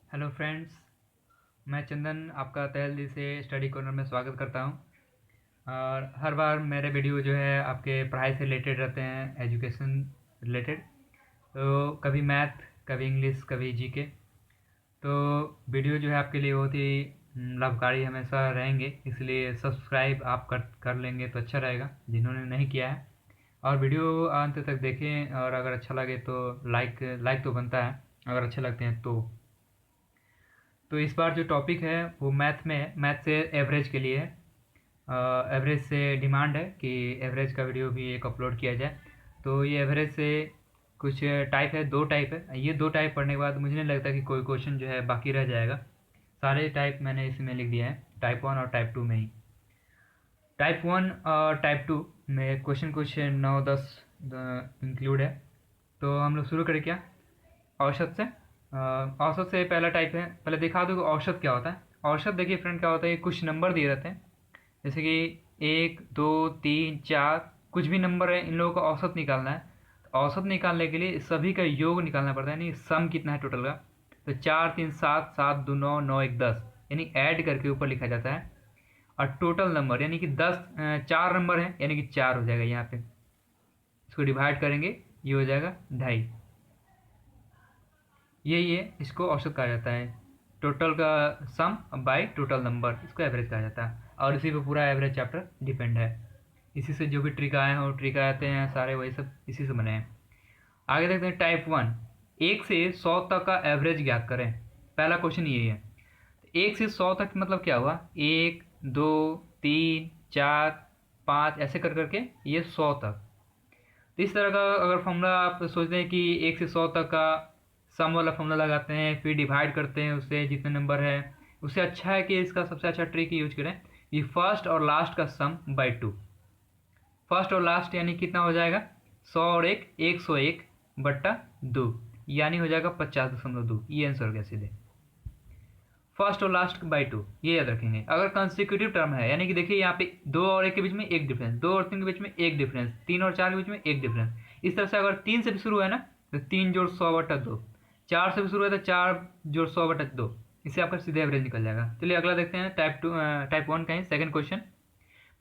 Hello friends, मैं चंदन आपका तहे दिल से स्टडी कॉर्नर में स्वागत करता हूं। और हर बार मेरे वीडियो जो है आपके पढ़ाई से रिलेटेड रहते हैं, एजुकेशन रिलेटेड। तो कभी मैथ, कभी इंग्लिश, कभी जीके। तो वीडियो जो है आपके लिए बहुत ही लाभकारी हमेशा रहेंगे, इसलिए सब्सक्राइब आप कर लेंगे तो अच्छा रहेगा जिन्होंने नहीं किया है। और वीडियो अंत तक देखें, और अगर अच्छा लगे तो लाइक लाइक तो बनता है अगर अच्छे लगते हैं तो इस बार जो टॉपिक है वो मैथ में है, मैथ से एवरेज के लिए है। एवरेज से डिमांड है कि एवरेज का वीडियो भी एक अपलोड किया जाए। तो ये एवरेज से कुछ टाइप है, दो टाइप है। ये दो टाइप पढ़ने के बाद मुझे नहीं लगता कि कोई क्वेश्चन जो है बाकी रह जाएगा। सारे टाइप मैंने इसमें लिख दिया है, टाइप वन और टाइप टू में ही। टाइप वन और टाइप टू में क्वेश्चन कुछ 9-10 इंक्लूड है। तो हम लोग शुरू करें क्या, औसत से। औसत से पहला टाइप है। पहले दिखा दूँ कि औसत क्या होता है। औसत देखिए फ्रेंड, क्या होता है, कुछ नंबर दिए रहते हैं, जैसे कि 1, 2, 3, 4, कुछ भी नंबर है, इन लोगों का औसत निकालना है। तो औसत निकालने के लिए सभी का योग निकालना पड़ता है, यानी सम कितना है टोटल का। तो 4, 3, 7, 7, 2, 9, 9, 1, 10, यानी ऐड करके ऊपर लिखा जाता है। और टोटल नंबर यानी कि 4 नंबर है, यानी कि 4 हो जाएगा यहाँ पे। इसको डिवाइड करेंगे, ये हो जाएगा 2.5। ये इसको औसत कहा जाता है। टोटल का सम बाय टोटल नंबर, इसको एवरेज कहा जाता है। और इसी पे पूरा एवरेज चैप्टर डिपेंड है। इसी से जो भी ट्रिक आए हैं, ट्रिक आते हैं सारे, वही सब इसी से बने हैं। आगे देखते हैं टाइप वन। 1 से 100 तक का एवरेज ज्ञात करें। पहला क्वेश्चन यही है। 1 से 100 तक मतलब क्या हुआ, 1, 2, 3, 4, 5 ऐसे कर करके ये 100 तक। तो इस तरह का अगर फॉर्मूला आप सोचते हैं कि 1 से 100 तक का सम वाला फॉर्मूला लगाते हैं, फिर डिवाइड करते हैं उससे जितने नंबर है, उससे अच्छा है कि इसका सबसे अच्छा ट्रिक यूज करें, ये फर्स्ट और लास्ट का सम बाई 2। फर्स्ट और लास्ट यानी कितना हो जाएगा, 100 और 1, 101/2, यानी हो जाएगा 50.2। ये आंसर हो गया सीधे। फर्स्ट और लास्ट बाई 2, ये याद रखेंगे। अगर कंसिक्यूटिव टर्म है, यानी कि देखिए यहाँ पे 2 और 1 के बीच में एक डिफरेंस, 2 और 3 के बीच में एक डिफरेंस, 3 और 4 के बीच में एक डिफरेंस। इस तरह से अगर 3 से भी शुरू है ना, तो 3 जोड़ 100/2। 4 से भी शुरू है तो 4 जोड़ 100/2। इससे आपका सीधे एवरेज निकल जाएगा। चलिए अगला देखते हैं, टाइप वन का ही सेकंड क्वेश्चन।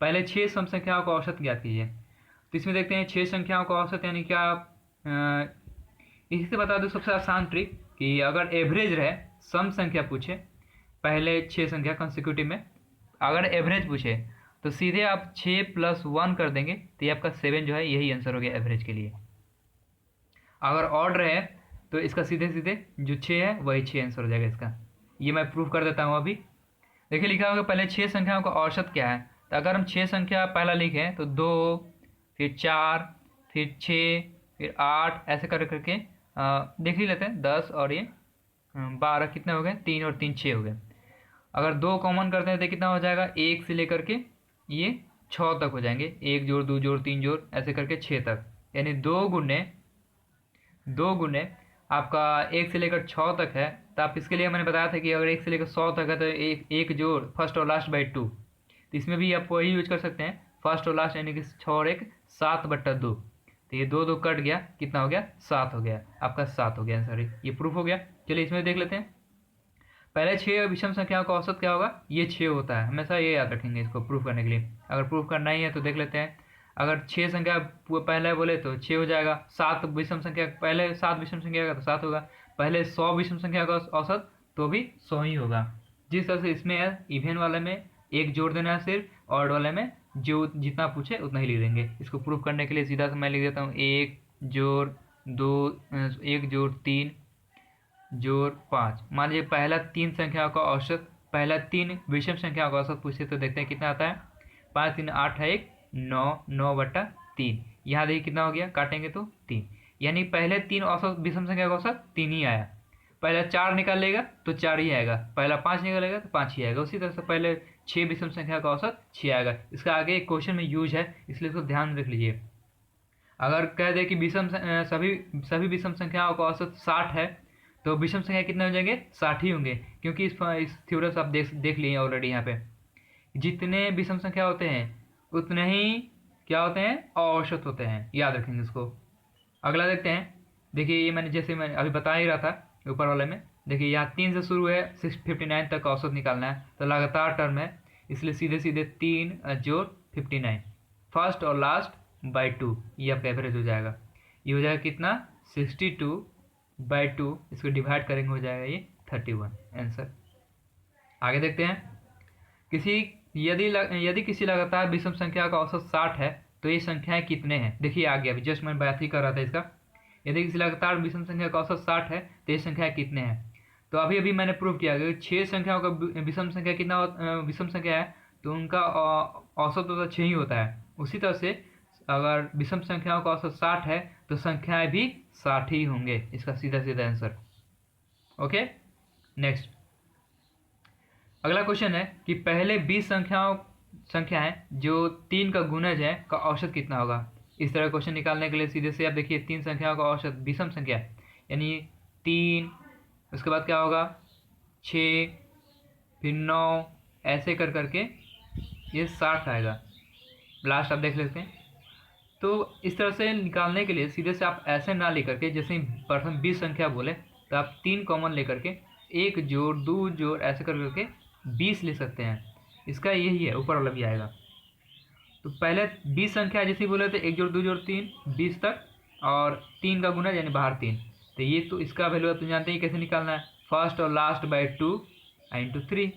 पहले 6 सम संख्याओं का औसत ज्ञात कीजिए। तो इसमें देखते हैं 6 संख्याओं का औसत, यानी क्या इसी से बता दूं सबसे आसान ट्रिक, कि अगर एवरेज रहे, सम संख्या पूछे, पहले 6 संख्या कंसिक्यूटिव में, अगर एवरेज पूछे तो सीधे आप 6+1 कर देंगे, तो ये आपका 7 जो है, यही आंसर हो गया एवरेज के लिए। अगर ऑड रहे तो इसका सीधे सीधे जो 6 है वही 6 आंसर हो जाएगा इसका। ये मैं प्रूफ कर देता हूँ अभी। देखिए लिखा होगा पहले 6 संख्याओं का औसत क्या है। तो अगर हम 6 संख्या पहला लिखें तो 2, फिर 4, फिर 6, फिर 8 ऐसे कर करके देख ही लेते हैं। 10 और ये 12 कितने हो गए, 3 और 3 6 हो गए। अगर 2 कॉमन करते हैं तो कितना हो जाएगा, 1 से लेकर के ये 6 तक हो जाएंगे। 1 जोड़ 2 जोड़ 3 जोड़ ऐसे करके 6 तक, यानी 2 गुने आपका 1 से लेकर 6 तक है। तो आप इसके लिए मैंने बताया था कि अगर 1 से लेकर 100 तक है तो एक एक जोड़ फर्स्ट और लास्ट बाई 2। तो इसमें भी आप वही यूज कर सकते हैं, फर्स्ट और लास्ट, यानी कि 6 और 1 7/2। तो ये 2 2 कट गया, कितना हो गया, 7 हो गया। आपका 7 हो गया आंसर, ये प्रूफ हो गया। चलिए इसमें देख लेते हैं। पहले 6 विषम संख्याओं का औसत क्या होगा, ये 6 होता है, हमेशा ये याद रखेंगे इसको प्रूफ करने के लिए। अगर प्रूफ करना ही है तो देख लेते हैं। अगर 6 संख्या पहले बोले तो 6 हो जाएगा। 7 विषम संख्या, पहले 7 विषम संख्या का तो 7 होगा। पहले 100 विषम संख्या का औसत तो भी 100 ही होगा। जिस तरह से इसमें है, इवेन वाले में एक जोड़ देना है सिर्फ, ऑड वाले में जो जितना पूछे उतना ही लिख देंगे। इसको प्रूफ करने के लिए सीधा से मैं लिख देता हूँ, 1 जोड़ 2 1 जोड़ 5। मान लीजिए पहला 3 संख्याओं का औसत, पहला 3 विषम संख्याओं का औसत पूछे तो देखते हैं कितना आता है। 5 3 8 है 1, 9 9/3। यहाँ देखिए कितना हो गया, काटेंगे तो 3, यानी पहले 3 औसत विषम संख्या का औसत 3 ही आया। पहला 4 निकालेगा तो 4 ही आएगा, पहला 5 निकालेगा तो 5 ही आएगा। उसी तरह से पहले 6 विषम संख्या का औसत 6 आएगा। इसका आगे एक क्वेश्चन में यूज है, इसलिए इसको ध्यान रख लीजिए। अगर कह दे कि सभी सभी विषम संख्याओं का औसत 60 है, तो विषम संख्या कितने हो जाएंगे, 60 ही होंगे। क्योंकि इस थ्योरम से आप देख लिए ऑलरेडी। यहाँ पे जितने विषम संख्या होते हैं उतने ही क्या होते हैं, औसत होते हैं। याद रखेंगे इसको। अगला देखते हैं। देखिए ये मैंने जैसे मैं अभी बता ही रहा था, ऊपर वाले में देखिए यहाँ 3 से शुरू है 659 तक औसत निकालना है, तो लगातार टर्म है, इसलिए सीधे सीधे 3 जोड़ 59 फर्स्ट और लास्ट बाई 2, ये आपका एवरेज हो जाएगा। ये हो जाएगा कितना 62/2, इसको डिवाइड करेंगे हो जाएगा ये 31 आंसर। आगे देखते हैं, यदि किसी लगातार विषम संख्या का औसत 60 है तो ये संख्याएं कितने हैं। देखिए आगे अभी जस्ट मैं बात ही कर रहा था इसका। यदि किसी लगातार विषम संख्या का औसत 60 है तो ये संख्याएं कितने हैं। तो अभी मैंने प्रूव किया कि 6 संख्याओं का विषम संख्या कितना विषम संख्या है तो उनका औसत तो 6 ही होता है। उसी तरह से अगर विषम संख्याओं का औसत 60 है तो संख्याएं भी 60 ही होंगे, इसका सीधा सीधा आंसर। ओके, नेक्स्ट अगला क्वेश्चन है कि पहले 20 संख्याएं जो 3 का गुणज है का औसत कितना होगा। इस तरह क्वेश्चन निकालने के लिए सीधे से आप देखिए 3 संख्याओं का औसत विषम संख्या यानी 3, उसके बाद क्या होगा 6, फिर 9, ऐसे कर करके ये 60 आएगा, लास्ट आप देख लेते हैं। तो इस तरह से निकालने के लिए सीधे से आप ऐसे ना लेकर के, जैसे प्रथम 20 संख्या बोले तो आप 3 कॉमन लेकर के 1 जोड़ 2 जोड़ ऐसे कर करके 20 ले सकते हैं। इसका यही है, ऊपर वाला भी आएगा। तो पहले 20 संख्या जैसे बोले थे 1 जोड़ 2 जोड़ 3 20 तक, और 3 का गुना यानी बाहर 3। तो ये तो इसका वैल्यू आप तो जानते हैं कैसे निकालना है, फर्स्ट और last by 2 into 3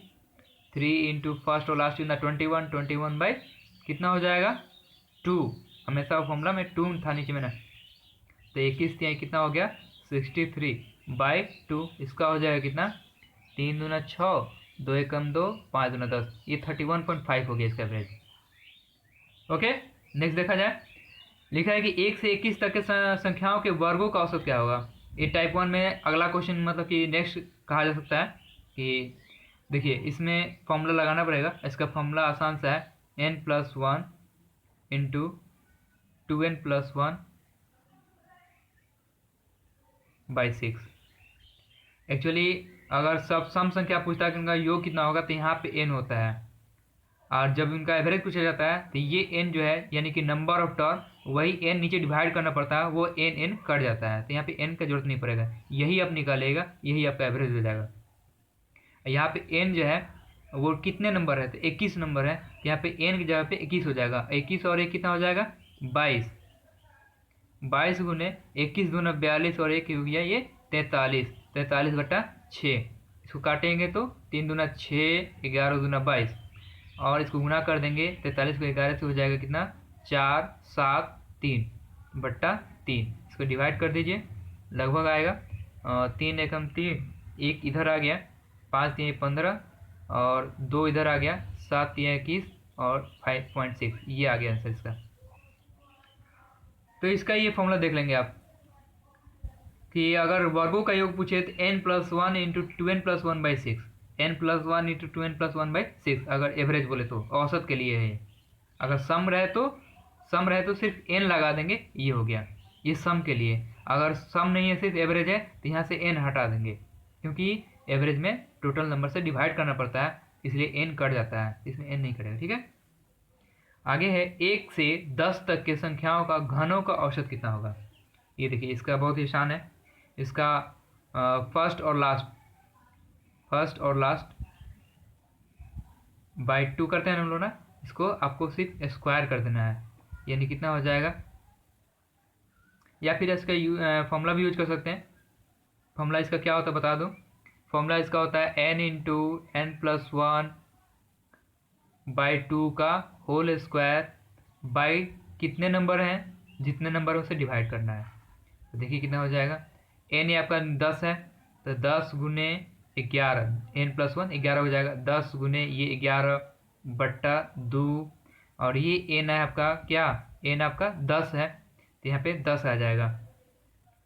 into first और लास्ट कितना 21 बाई कितना हो जाएगा 2, हमेशा फॉर्मूला में 2 था नीचे में ना, तो 21 कितना हो गया 63/2, इसका हो जाएगा कितना 3 दूना 6, 2 एकम 2, 5 दूना 10, ये 31.5 हो गया इसका एवरेज। ओके, नेक्स्ट देखा जाए, लिखा है कि 1 से 21 तक के संख्याओं के वर्गों का औसत क्या होगा। ये टाइप 1 में अगला क्वेश्चन मतलब कि नेक्स्ट कहा जा सकता है कि देखिए इसमें फॉर्मूला लगाना पड़ेगा। इसका फॉर्मूला आसान सा है, n+1 इंटू 2n+1/6। एक्चुअली अगर सब सम संख्या पूछता है कि उनका योग कितना होगा तो यहाँ पे n होता है, और जब इनका एवरेज पूछा जाता है तो ये n जो है यानी कि नंबर ऑफ टर्म, वही n नीचे डिवाइड करना पड़ता है, वो n कट जाता है, तो यहाँ पे n का जरूरत नहीं पड़ेगा, यही आप निकालेगा, यही आपका एवरेज हो जाएगा। यहाँ पे n जो है वो कितने नंबर है तो 21 नंबर है, तो यहाँ पे n की जगह पे 21 हो जाएगा। 21 और 1 कितना हो जाएगा 22 गुने 21 दूना 42 और 1 हो गया ये 43/6। इसको काटेंगे तो 3 दूना 6, 11 दूना 22, और इसको गुना कर देंगे 43 को 11 से हो जाएगा कितना 473/3। इसको डिवाइड कर दीजिए, लगभग आएगा 3 एकम 3, 1 इधर आ गया, 5 3 15 और 2 इधर आ गया, 7 3 21 और 5.6, ये आ गया आंसर इसका। तो इसका ये फॉर्मूला देख लेंगे आप कि अगर वर्गों का योग पूछे तो n+1 into 2n+1/6, n+1 into 2n+1/6 अगर एवरेज बोले तो औसत के लिए है। अगर सम रहे तो सिर्फ n लगा देंगे, ये हो गया, ये सम के लिए। अगर सम नहीं है सिर्फ एवरेज है तो यहाँ से n हटा देंगे, क्योंकि एवरेज में टोटल नंबर से डिवाइड करना पड़ता है, इसलिए n कट जाता है, इसमें n नहीं कटेगा। ठीक है, आगे है 1 से 10 तक के संख्याओं का घनों का औसत कितना होगा। ये देखिए इसका बहुत ही आसान है, इसका फर्स्ट और लास्ट बाई 2 करते हैं हम लोग ना, इसको आपको सिर्फ स्क्वायर कर देना है, यानी कितना हो जाएगा, या फिर इसका फॉर्मूला भी यूज कर सकते हैं। फॉर्मूला इसका क्या होता है बता दूं, फॉर्मूला इसका होता है n इंटू n+1/2 का होल स्क्वायर बाई कितने नंबर हैं, जितने नंबर उसे डिवाइड करना है। तो देखिए कितना हो जाएगा, n ये आपका 10 है तो 10 गुने 11, n+1 11 हो जाएगा, 10 गुने ये 11/2, और ये n है आपका क्या, n आपका 10 है तो यहाँ पे 10 आ जाएगा,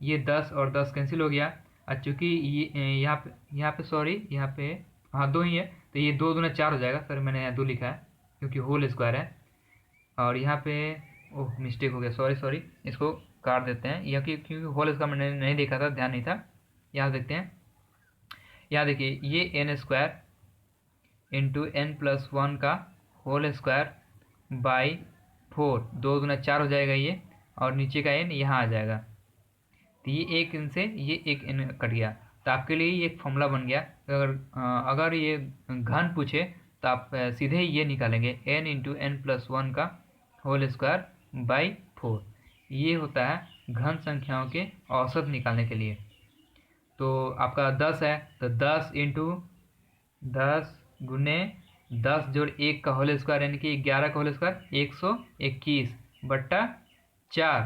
ये 10 और 10 कैंसिल हो गया। और चूँकि ये यहाँ पे सॉरी यहाँ पे हाँ 2 ही है, तो ये 2 दूना 4 हो जाएगा। सर मैंने यहाँ 2 लिखा है क्योंकि होल स्क्वायर है, और यहाँ पे ओह मिस्टेक हो गया, सॉरी, इसको काट देते हैं, यह क्योंकि होल स्क्वायर मैंने नहीं देखा था, ध्यान नहीं था। यहाँ देखते हैं, यहाँ देखिए ये n² इंटू n+1 का होल स्क्वायर बाई 4, 2 दूना 4 हो जाएगा ये, और नीचे का n यहाँ आ जाएगा, तो ये एक n से ये एक n कट गया, तो आपके लिए ये एक फॉर्मूला बन गया। अगर ये घन पूछे तो आप सीधे ही ये निकालेंगे, n into N plus one का होल स्क्वायर बाई 4। ये होता है घन संख्याओं के औसत निकालने के लिए। तो आपका 10 है तो 10 इंटू 10 गुने 10 जोड़ 1 का होल स्क्वायर यानी कि 11 का होल स्क्वायर 121 बट्टा 4,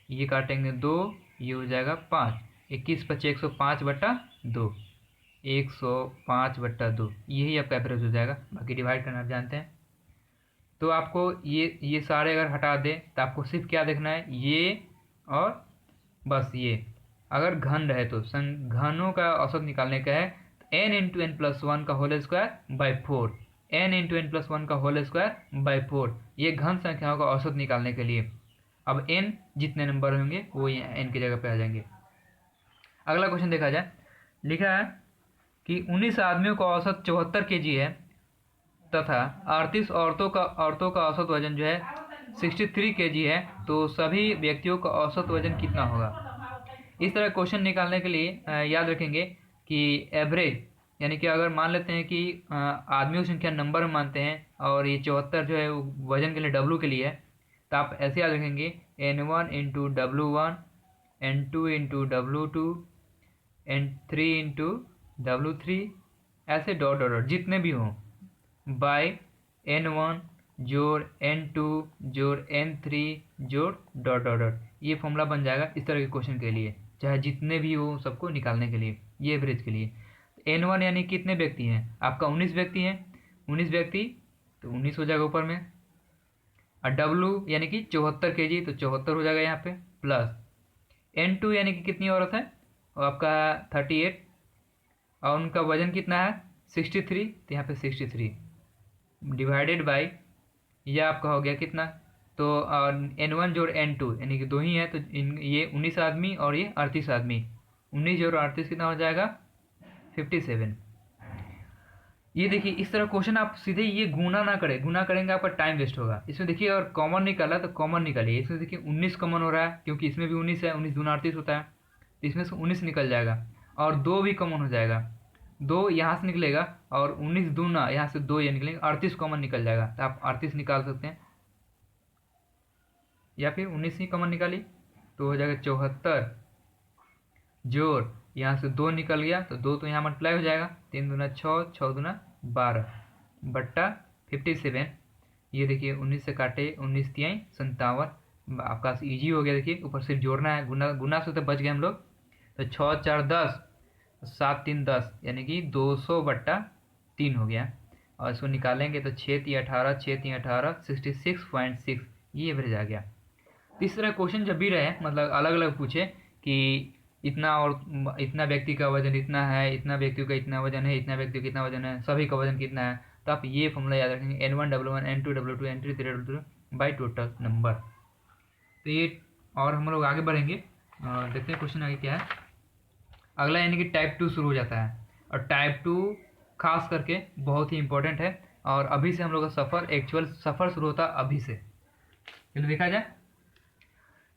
ये काटेंगे 2, ये हो जाएगा 5, 21 पच्चीस 105 बट्टा 2, 105 बट्टा 2, यही आपका एवरेज हो जाएगा। बाकी डिवाइड करना आप जानते हैं। तो आपको ये सारे अगर हटा दें तो आपको सिर्फ क्या देखना है, ये और बस ये। अगर घन रहे तो घनों का औसत निकालने का है तो n into N plus one का whole square by 4, n into N plus one का होल स्क्वायर बाई 4, ये घन संख्याओं का औसत निकालने के लिए। अब n जितने नंबर होंगे वो n की जगह पे आ जाएंगे। अगला क्वेश्चन देखा जाए, लिखा है कि 19 आदमियों का औसत 74 kg है तथा 38 औरतों का औसत वजन जो है 63 kg है, तो सभी व्यक्तियों का औसत वजन कितना होगा। इस तरह क्वेश्चन निकालने के लिए याद रखेंगे कि एवरेज, यानी कि अगर मान लेते हैं कि आदमियों की संख्या नंबर में मानते हैं और ये 74 जो है वजन के लिए W के लिए है, तो आप ऐसे याद रखेंगे N1 into W1, N2 into W2, N3 into W3, ऐसे डॉट डॉट डॉट जितने भी हों बाय N1 जोड़ N2 जोड़ N3 जोड़ डॉट डॉट डॉट। ये फॉर्मूला बन जाएगा इस तरह के क्वेश्चन के लिए, चाहे जितने भी हो सबको निकालने के लिए, ये एवरेज के लिए। N1 यानी कितने व्यक्ति हैं, आपका 19 व्यक्ति हैं, 19 व्यक्ति तो 19 हो जाएगा ऊपर में, और W यानी कि 74 kg तो 74 हो जाएगा यहाँ पे, प्लस N2 यानी कि कितनी औरत है, और आपका 38, और उनका वजन कितना है 63, तो यहाँ पे 63 डिवाइडेड बाई, यह आपका हो गया कितना, तो N1 जोड़ N2 यानी कि 2 ही है, तो ये 19 आदमी और ये 38 आदमी, 19 जोड़ 38 कितना हो जाएगा 57। ये देखिए इस तरह क्वेश्चन आप सीधे ये गुना ना करें, गुना करेंगे आपका टाइम वेस्ट होगा। इसमें देखिए अगर कॉमन निकाला तो कॉमन निकालिए, इसमें देखिए 19 कॉमन हो रहा है क्योंकि इसमें भी 19 है, 19 दूना 38 होता है, तो इसमें से 19 निकल जाएगा, और 2 भी कॉमन हो जाएगा, 2 यहाँ से निकलेगा, और 19 दूना यहाँ से 2 ये निकलेंगे, 38 कॉमन निकल जाएगा, तो आप 38 निकाल सकते हैं, या फिर 19 ही कॉमन निकाली तो हो जाएगा 74 जोड़ यहाँ से 2 निकल गया तो 2 तो यहाँ मल्टीप्लाई हो जाएगा, 3 दूना 6, 6 दूना 12 बट्टा 57। ये देखिए 19 से काटे 19 तिहाई 57, आपका इजी हो गया। देखिए ऊपर सिर्फ जोड़ना है, गुना से तो बच गए हम लोग, तो 6 4 10, 7 3 10 यानी कि 200 बट्टा 3 हो गया, और इसको निकालेंगे तो 6 3 18, 6 3 18, 66.6, ये एवरेज आ गया। इस तरह क्वेश्चन जब भी रहे, मतलब अलग अलग पूछे कि इतना और इतना व्यक्ति का वजन इतना है, इतना व्यक्तियों का इतना वजन है, इतना व्यक्तियों का इतना वजन है, सभी का वजन कितना है, तो आप ये फॉर्मूला याद रखेंगे N1 W1 N2 W2 N3 W3 by total number. तो ये, और हम लोग आगे बढ़ेंगे, देखते हैं क्वेश्चन आगे क्या है। अगला यानी कि टाइप 2 शुरू हो जाता है, और टाइप 2 खास करके बहुत ही इंपॉर्टेंट है, और अभी से हम लोग का सफ़र, एक्चुअल सफ़र शुरू होता है अभी से। चलो देखा जाए,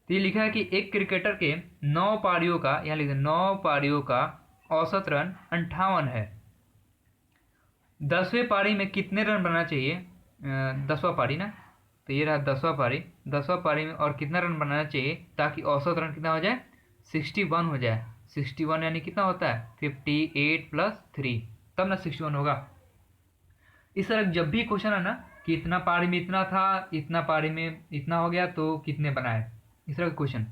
तो ये लिखा है कि एक क्रिकेटर के 9 पारियों का, यहाँ लिखते हैं 9 पारियों का औसत रन 58 है, 10वें पारी में कितने रन बनाना चाहिए, 10वां पारी ना, तो ये रहा 10वां पारी, 10वां पारी में और कितना रन बनाना चाहिए ताकि औसत रन कितना हो जाए 61 हो जाए। 61 यानी कितना होता है 58 प्लस 3, तब ना 61 होगा। इस तरह जब भी क्वेश्चन है ना कि इतना पारी में इतना था, इतना पारी में इतना हो गया तो कितने बनाए, इस तरह का क्वेश्चन,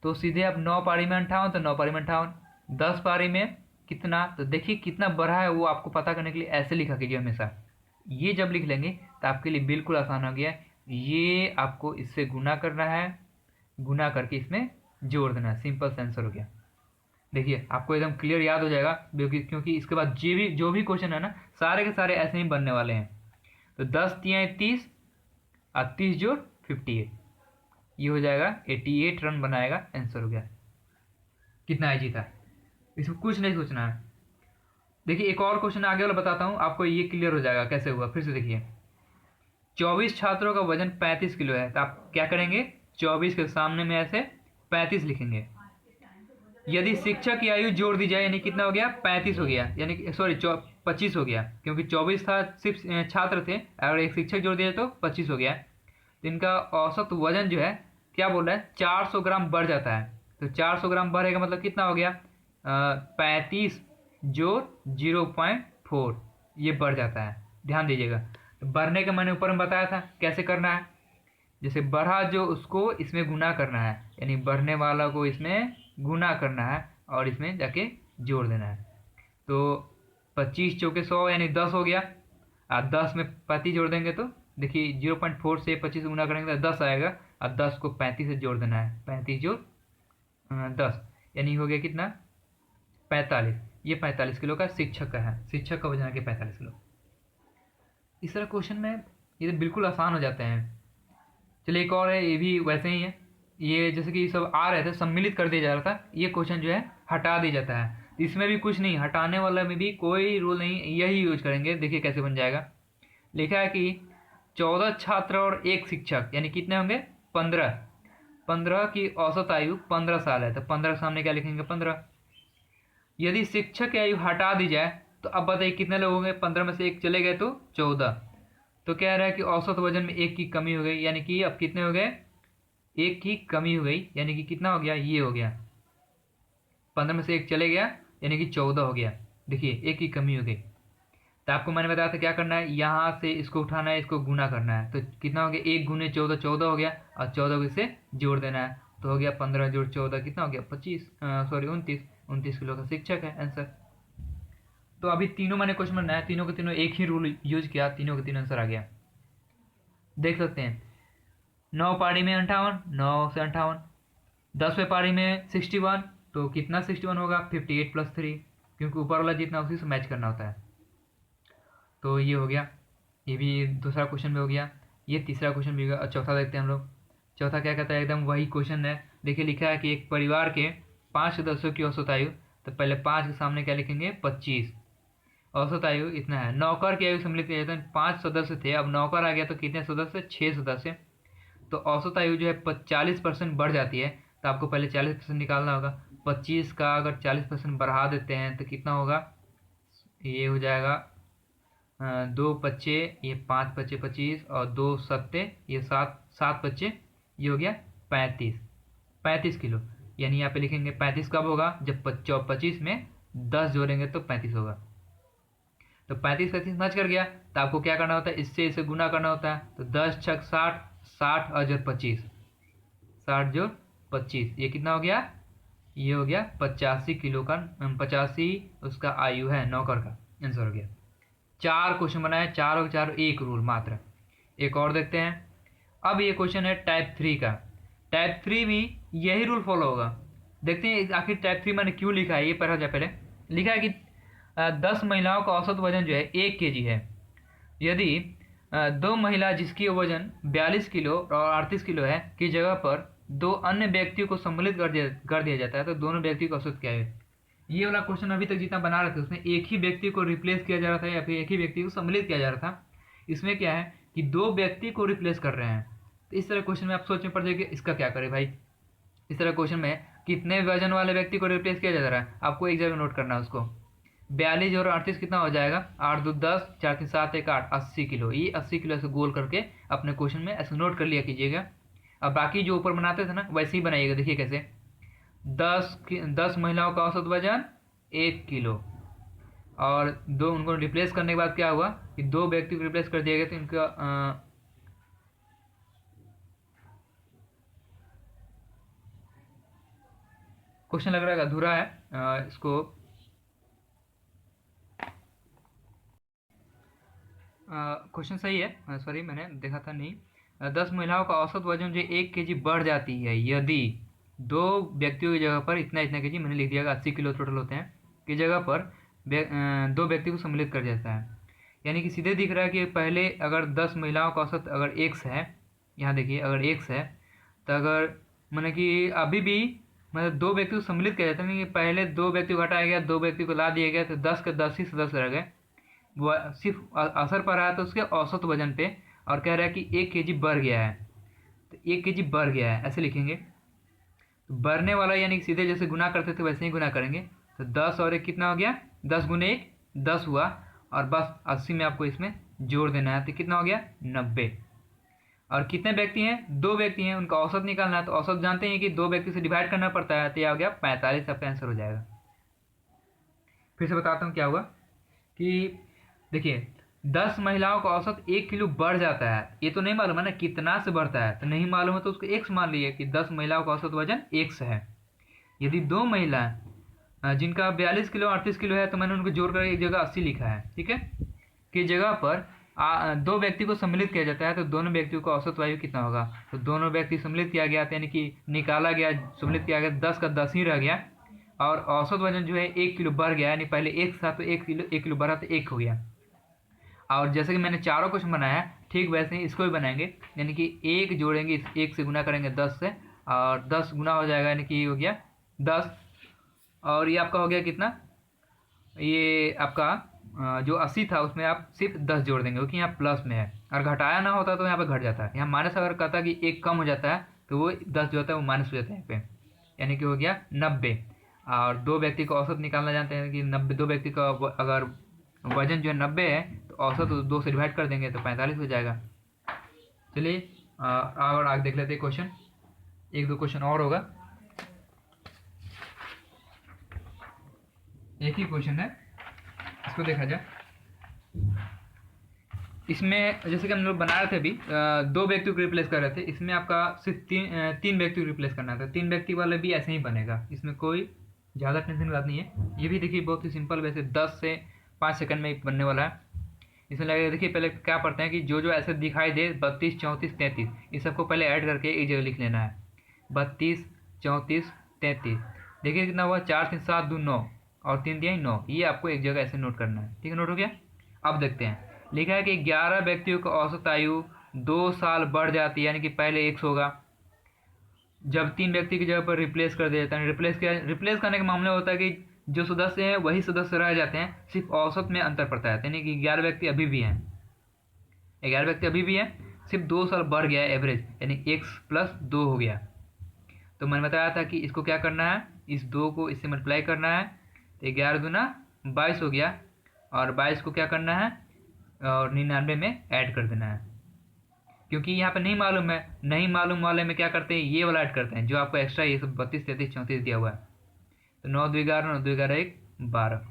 तो सीधे आप 9 पारी में 58 तो 9 पारी में 58, 10 पारी में कितना, तो देखिए कितना बढ़ा है वो आपको पता करने के लिए ऐसे लिखा कीजिए हमेशा। ये जब लिख लेंगे तो आपके लिए बिल्कुल आसान हो गया। ये आपको इससे गुना करना है, गुना करके इसमें जोड़ देना है, सिंपल सा आंसर हो गया। देखिए आपको एकदम क्लियर याद हो जाएगा, क्योंकि इसके बाद जो भी क्वेश्चन है ना सारे के सारे ऐसे ही बनने वाले हैं। तो 10 तिहाई 30 और 30 जोड़ 58, ये हो जाएगा 88 रन बनाएगा, आंसर हो गया। कितना इजी था, इसमें कुछ नहीं सोचना है। देखिए एक और क्वेश्चन आगे वाला बताता हूँ, आपको ये क्लियर हो जाएगा कैसे हुआ। फिर से देखिए 24 छात्रों का वजन 35 किलो है, तो आप क्या करेंगे 24 के सामने में ऐसे 35 लिखेंगे, यदि शिक्षक की आयु जोड़ दी जाए यानी कितना हो गया 35 हो गया, यानी कि सॉरी 25 हो गया, क्योंकि 24 था सिर्फ छात्र थे, अगर एक शिक्षक जोड़ दिया तो 25 हो गया। तो इनका औसत वजन जो है क्या बोल रहा है 400 ग्राम बढ़ जाता है। तो 400 ग्राम बढ़ेगा मतलब कितना हो गया 35 जोड़ 0.4, ये बढ़ जाता है, ध्यान दीजिएगा। तो बढ़ने का मैंने ऊपर में बताया था कैसे करना है, जैसे बढ़ा जो उसको इसमें गुना करना है, यानी बढ़ने वाला को इसमें गुना करना है और इसमें जाके जोड़ देना है। तो 25 चौके 100 यानी 10 हो गया, और 10 में 35 जोड़ देंगे तो देखिए 0.4 से 25 गुना करेंगे तो 10 आएगा, और 10 को 35 से जोड़ देना है, 35 जोड़ 10 यानी हो गया कितना 45। ये 45 किलो का शिक्षक का है, शिक्षक का वजन है 45 किलो। इस तरह क्वेश्चन में ये तो बिल्कुल आसान हो जाते हैं। चलिए एक और है, ये भी वैसे ही है। ये जैसे कि सब आ रहे थे सम्मिलित कर दिया जा रहा था, ये क्वेश्चन जो है हटा दिया जाता है। इसमें भी कुछ नहीं, हटाने वाला में भी कोई रूल नहीं, यही यूज करेंगे। देखिए कैसे बन जाएगा। लिखा है कि 14 छात्र और एक शिक्षक यानी कितने होंगे 15। 15 की औसत आयु 15 साल है, तो 15 के सामने क्या लिखेंगे 15। यदि शिक्षक की आयु हटा दी जाए तो अब बताइए कितने लोग होंगे, 15 में से एक चले गए तो 14। तो कह रहा है कि औसत वजन में एक की कमी हो गई, यानी कि अब कितने हो गए एक की कमी हो गई, यानी कि कितना हो गया ये हो गया 15 में से एक चले गया यानी कि 14 हो गया। देखिए एक की कमी हो गई। तो आपको मैंने बताया था क्या करना है, यहाँ से इसको उठाना है, इसको गुना करना है, तो कितना हो गया 1 गुने 14 14 हो गया, और 14 को इससे जोड़ देना है, तो हो गया 15 जोड़ 14 कितना हो गया 25 सॉरी 29 किलो का शिक्षक है आंसर। तो अभी तीनों मैंने क्वेश्चन बनाया, तीनों के तीनों एक ही रूल यूज किया, तीनों के तीनों आंसर आ गया। देख सकते हैं 9 पारी में 58, 9 से 58, 10वें पारी में 61, तो कितना 61 होगा 58 + 3, क्योंकि ऊपर वाला जितना उसी से मैच करना होता है। तो ये हो गया, ये भी दूसरा क्वेश्चन भी हो गया, ये तीसरा क्वेश्चन भी होगा। और चौथा देखते हैं हम लोग। चौथा क्या कहता है, एकदम वही क्वेश्चन है। देखिए लिखा है कि एक परिवार के 5 सदस्यों की औसत आयु, तो पहले 5 के सामने क्या लिखेंगे 25, औसत आयु इतना है। नौकर की आयु सम्मिलित किया जाता है, 5 सदस्य थे, अब नौकर आ गया तो कितने सदस्य 6 सदस्य, तो औसत आयु जो है 40% बढ़ जाती है। तो आपको पहले 40% निकालना होगा। 25 का अगर 40% बढ़ा देते हैं तो कितना होगा, ये हो जाएगा 2 पच्चे ये 5 पच्चे 25 और 2 सत्ते ये 7 7 पच्चे ये हो गया 35 किलो। यानी यहाँ पे लिखेंगे 35 कब होगा जब 25 में 10 जोड़ेंगे तो 35 होगा। तो 35 मैच कर गया, तो आपको क्या करना होता है इससे इसे गुना करना होता है। तो 10 छक 60, 60 और जोड़ 25, 60 जोड़ 25 ये कितना हो गया, ये हो गया 85 किलो का, 85 उसका आयु है नौकर का, आंसर हो गया। 4 क्वेश्चन बनाए, चारों के चारों एक रूल मात्र। एक और देखते हैं। अब ये क्वेश्चन है टाइप 3 का। टाइप 3 में यही रूल फॉलो होगा। देखते हैं आखिर टाइप 3 मैंने क्यों लिखा है, ये पढ़ा जाए पहले। लिखा है कि 10 महिलाओं का औसत वजन जो है 1 kg है। यदि 2 महिला जिसकी वजन 42 किलो और 38 किलो है की जगह पर 2 अन्य व्यक्तियों को सम्मिलित कर दिया जाता है, तो दोनों व्यक्ति का औसत क्या है। ये वाला क्वेश्चन अभी तक जितना बना रहे थे उसमें एक ही व्यक्ति को रिप्लेस किया जा रहा था या फिर एक ही व्यक्ति को सम्मिलित किया जा रहा था। इसमें क्या है कि 2 व्यक्ति को रिप्लेस कर रहे हैं। तो इस तरह क्वेश्चन में आप सोच में पड़ जाएगी इसका क्या करें भाई। इस तरह क्वेश्चन में कितने वजन वाले व्यक्ति को रिप्लेस किया जा रहा है, आपको एक जगह नोट करना है उसको। 42 और 38 कितना हो जाएगा, 8 2 10, 4 3 7 1 8, 80 किलो। ये 80 किलो से गोल करके अपने क्वेश्चन में ऐसे नोट कर लिया कीजिएगा। अब बाकी जो ऊपर बनाते थे ना वैसे ही बनाइएगा। देखिए कैसे 10 महिलाओं का औसत वजन 1 किलो और 2 उनको रिप्लेस करने के बाद क्या हुआ कि 2 व्यक्ति को रिप्लेस कर दिया गया, तो इनका क्वेश्चन लग रहा है अधूरा है। इसको क्वेश्चन सही है, सॉरी मैंने देखा था नहीं। 10 महिलाओं का औसत वजन जो 1 kg बढ़ जाती है यदि 2 व्यक्तियों की जगह पर इतना इतना kg मैंने लिख दिया 80 किलो टोटल होते हैं की जगह पर 2 व्यक्ति को सम्मिलित कर जाता है। यानी कि सीधे दिख रहा है कि पहले अगर 10 महिलाओं का औसत अगर x है, यहाँ देखिए अगर x है तो अगर मैंने कि अभी भी मतलब 2 व्यक्ति को सम्मिलित किया जाता है, कि पहले 2 व्यक्ति को हटाया गया 2 व्यक्ति को ला दिया गया, तो 10 के 10 ही सदस्य रह गए। वो सिर्फ असर पड़ रहा है तो उसके औसत वजन पे, और कह रहा है कि 1 kg बढ़ गया है, तो 1 kg बढ़ गया है ऐसे लिखेंगे। तो बढ़ने वाला यानी कि सीधे जैसे गुना करते थे वैसे ही गुना करेंगे। तो 10 और 1 कितना हो गया, 10 गुने 1 10 हुआ, और बस 80 में आपको इसमें जोड़ देना है, तो कितना हो गया 90। और कितने व्यक्ति हैं, 2 व्यक्ति हैं, उनका औसत निकालना है। तो औसत जानते हैं कि 2 व्यक्ति से डिवाइड करना पड़ता है, तो यह हो गया 45, आपका आंसर हो जाएगा। फिर से बताता हूँ क्या हुआ कि देखिए 10 महिलाओं का औसत 1 किलो बढ़ जाता है। ये तो नहीं मालूम है ना कितना से बढ़ता है, तो नहीं मालूम है तो उसको एक्स मान लीजिए कि 10 महिलाओं का औसत वजन एक्स है। यदि 2 महिलाएं जिनका 42 किलो 38 किलो है, तो मैंने उनको जोड़कर एक जगह 80 लिखा है, ठीक है। कि जगह पर 2 व्यक्ति को सम्मिलित किया जाता है, तो दोनों व्यक्तियों का औसत वायु कितना होगा। तो दोनों व्यक्ति सम्मिलित किया गया, यानी कि निकाला गया, सम्मिलित किया गया, 10 का 10 ही रह गया, और औसत वजन जो है 1 किलो बढ़ गया, यानी पहले 1 था तो 1 किलो बढ़ा तो 1 हो गया। और जैसे कि मैंने चारों क्वेश्चन बनाया ठीक वैसे ही इसको भी बनाएंगे, यानी कि 1 जोड़ेंगे, इस 1 से गुना करेंगे 10 से, और 10 गुना हो जाएगा, यानी कि हो गया 10, और ये आपका हो गया कितना, ये आपका जो 80 था उसमें आप सिर्फ 10 जोड़ देंगे, क्योंकि यहाँ प्लस में है, और घटाया ना होता तो यहाँ पे घट जाता है। यहाँ माइनस अगर कहता कि 1 कम हो जाता है तो वो 10 जो होता है वो माइनस हो जाता है यहाँ पे, यानी कि हो गया 90। और 2 व्यक्ति का औसत निकालना जानते हैं कि 90, 2 व्यक्ति का अगर वजन जो है 90 है, तो औसत 2 से डिवाइड कर देंगे तो 45 हो जाएगा। चलिए और आगे देख लेते हैं क्वेश्चन, 1-2 क्वेश्चन और होगा, एक ही क्वेश्चन है, इसको देखा जाए। इसमें जैसे कि हम लोग बना रहे थे अभी 2 व्यक्ति को रिप्लेस कर रहे थे, इसमें आपका सिर्फ 3 व्यक्ति को रिप्लेस करना था। 3 व्यक्ति वाले भी ऐसे ही बनेगा, इसमें कोई ज़्यादा टेंशन की बात नहीं है। ये भी देखिए बहुत ही सिंपल, वैसे 10 से 5 सेकंड में बनने वाला है। इसमें लगेगा, देखिए पहले क्या पढ़ते हैं कि जो जो ऐसे दिखाई दे 32 34 33, इस सबको पहले ऐड करके एक जगह लिख लेना है। 32 34 33, देखिए कितना हुआ, 4 3 7 2 9, और 3 दिया 9, ये आपको एक जगह ऐसे नोट करना है, ठीक है। नोट हो गया। अब देखते हैं, लिखा है कि 11 व्यक्तियों का औसत आयु 2 साल बढ़ जाती है, यानी कि पहले 100 होगा जब 3 व्यक्ति की जगह पर रिप्लेस कर दिया जाता है। रिप्लेस करने के मामले में होता है कि जो सदस्य हैं वही सदस्य रह जाते हैं, सिर्फ औसत में अंतर पड़ता है, यानी कि 11 व्यक्ति अभी भी हैं, 11 व्यक्ति अभी भी हैं, सिर्फ 2 साल बढ़ गया है एवरेज, यानी x + 2 हो गया। तो मैंने बताया था कि इसको क्या करना है, इस 2 को इससे मल्टीप्लाई करना है, तो 11 दूना 22 हो गया, और 22 को क्या करना है और 99 में ऐड कर देना है। क्योंकि यहाँ पे नहीं मालूम है, नहीं मालूम वाले में क्या करते हैं, ये वाला ऐड करते हैं जो आपको एक्स्ट्रा ये सब 32 33 34 दिया हुआ है। तो 9 2 11, 9 2 11 1 12।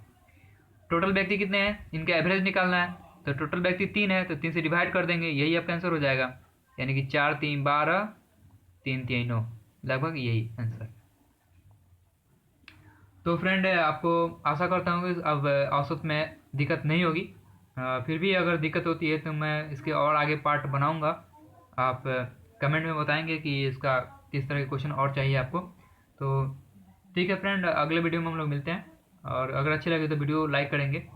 टोटल व्यक्ति कितने हैं, इनका एवरेज निकालना है, तो टोटल व्यक्ति 3 है, तो 3 से डिवाइड कर देंगे, यही आपका आंसर हो जाएगा, यानी कि 4 3 12, 3 3 9, लगभग यही आंसर। तो फ्रेंड आपको आशा करता हूँ कि अब औसत में दिक्कत नहीं होगी। फिर भी अगर दिक्कत होती है तो मैं इसके और आगे पार्ट बनाऊँगा, आप कमेंट में बताएंगे कि इसका किस तरह के क्वेश्चन और चाहिए आपको। तो ठीक है फ्रेंड, अगले वीडियो में हम लोग मिलते हैं, और अगर अच्छे लगे तो वीडियो लाइक करेंगे।